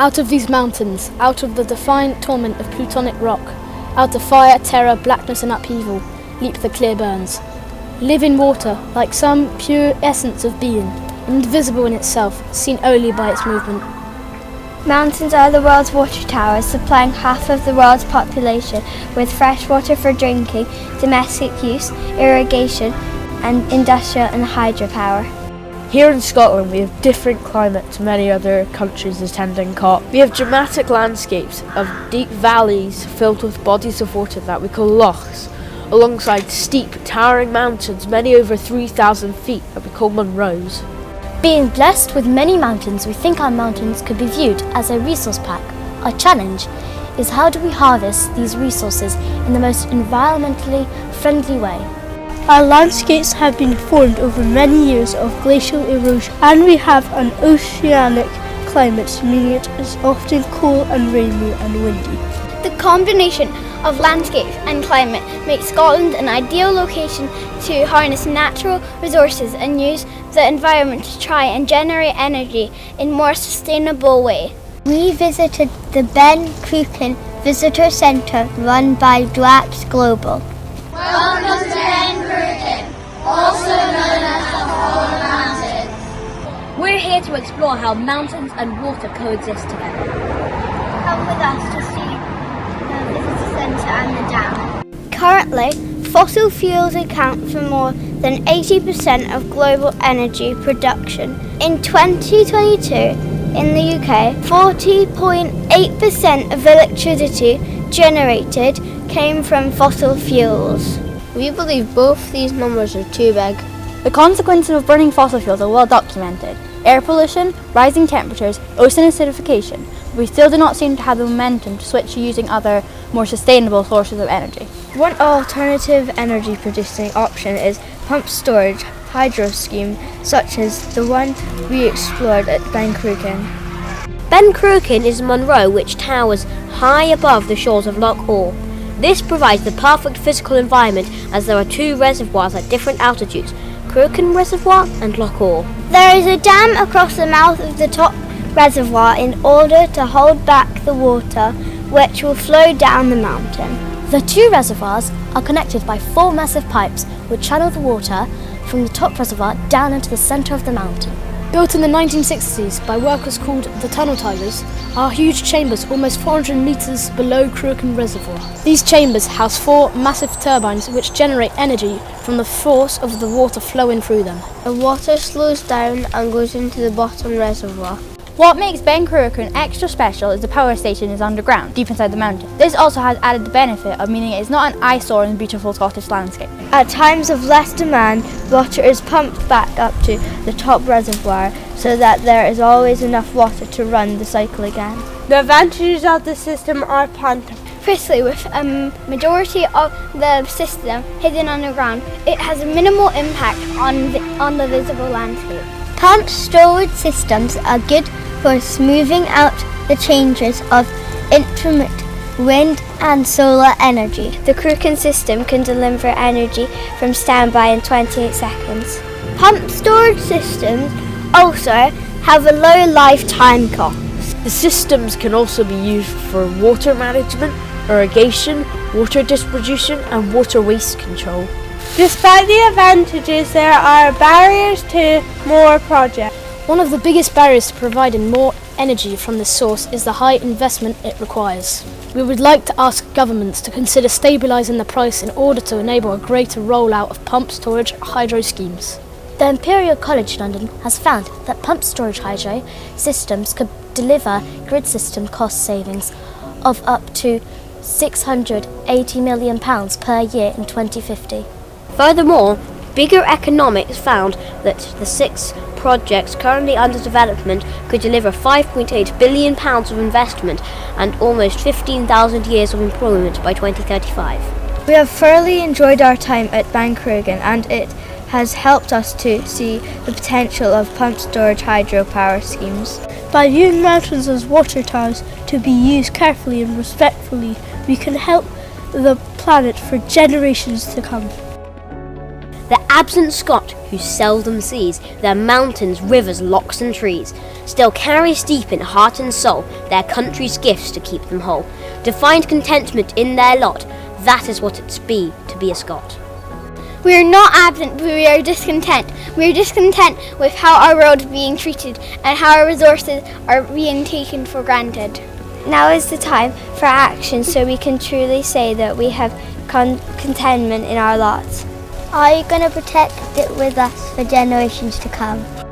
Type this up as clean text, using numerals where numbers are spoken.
Out of these mountains, out of the defiant torment of plutonic rock, out of fire, terror, blackness and upheaval, leap the clear burns. Live in water, like some pure essence of being, invisible in itself, seen only by its movement. Mountains are the world's water towers, supplying half of the world's population with fresh water for drinking, domestic use, irrigation, and industrial and hydropower. Here in Scotland we have different climate to many other countries attending COP. We have dramatic landscapes of deep valleys filled with bodies of water that we call lochs, alongside steep, towering mountains, many over 3,000 feet, that we call Munros. Being blessed with many mountains, we think our mountains could be viewed as a resource pack. Our challenge is, how do we harvest these resources in the most environmentally friendly way? Our landscapes have been formed over many years of glacial erosion, and we have an oceanic climate, meaning it is often cool and rainy and windy. The combination of landscape and climate makes Scotland an ideal location to harness natural resources and use the environment to try and generate energy in a more sustainable way. We visited the Ben Cruachan Visitor Centre run by Drax Group. Welcome to Ben Cruachan, also known as the Whole Mountain. We're here to explore how mountains and water coexist together. Come with us to see the visitor centre and the dam. Currently, fossil fuels account for more than 80% of global energy production. In 2022, in the UK, 40.8% of electricity generated came from fossil fuels. We believe both these numbers are too big. The consequences of burning fossil fuels are well documented. Air pollution, rising temperatures, ocean acidification. We still do not seem to have the momentum to switch to using other, more sustainable sources of energy. One alternative energy producing option is pumped storage hydro scheme, such as the one we explored at Ben Cruachan. Ben Cruachan is a Munro which towers high above the shores of Loch Awe. This provides the perfect physical environment, as there are two reservoirs at different altitudes, Cruachan Reservoir and Loch Awe. There is a dam across the mouth of the top reservoir in order to hold back the water, which will flow down the mountain. The two reservoirs are connected by 4 massive pipes which channel the water from the top reservoir down into the centre of the mountain. Built in the 1960s by workers called the Tunnel Tigers, are huge chambers almost 400 metres below Cruachan Reservoir. These chambers house 4 massive turbines which generate energy from the force of the water flowing through them. The water slows down and goes into the bottom reservoir. What makes Ben Cruachan extra special is the power station is underground, deep inside the mountain. This also has added the benefit of meaning it is not an eyesore in the beautiful Scottish landscape. At times of less demand, water is pumped back up to the top reservoir so that there is always enough water to run the cycle again. The advantages of the system are plentiful. Firstly, with a majority of the system hidden underground, it has a minimal impact on the visible landscape. Pumped storage systems are good for smoothing out the changes of intermittent wind and solar energy. The Cruachan system can deliver energy from standby in 28 seconds. Pumped storage systems also have a low lifetime cost. The systems can also be used for water management, irrigation, water distribution and water waste control. Despite the advantages, there are barriers to more projects. One of the biggest barriers to providing more energy from this source is the high investment it requires. We would like to ask governments to consider stabilising the price in order to enable a greater rollout of pumped storage hydro schemes. The Imperial College London has found that pumped storage hydro systems could deliver grid system cost savings of up to £680 million per year in 2050. Furthermore, Bigger Economics found that the 6 projects currently under development could deliver £5.8 billion of investment and almost 15,000 years of employment by 2035. We have thoroughly enjoyed our time at Ben Cruachan, and it has helped us to see the potential of pumped storage hydropower schemes. By viewing mountains as water towers to be used carefully and respectfully, we can help the planet for generations to come. The absent Scot who seldom sees their mountains, rivers, lochs and trees. still carries deep in heart and soul their country's gifts to keep them whole. To find contentment in their lot, that is what it's be to be a Scot. We are not absent, but we are discontent. We are discontent with how our world is being treated and how our resources are being taken for granted. Now is the time for action so we can truly say that we have contentment in our lots. Are you going to protect it with us for generations to come?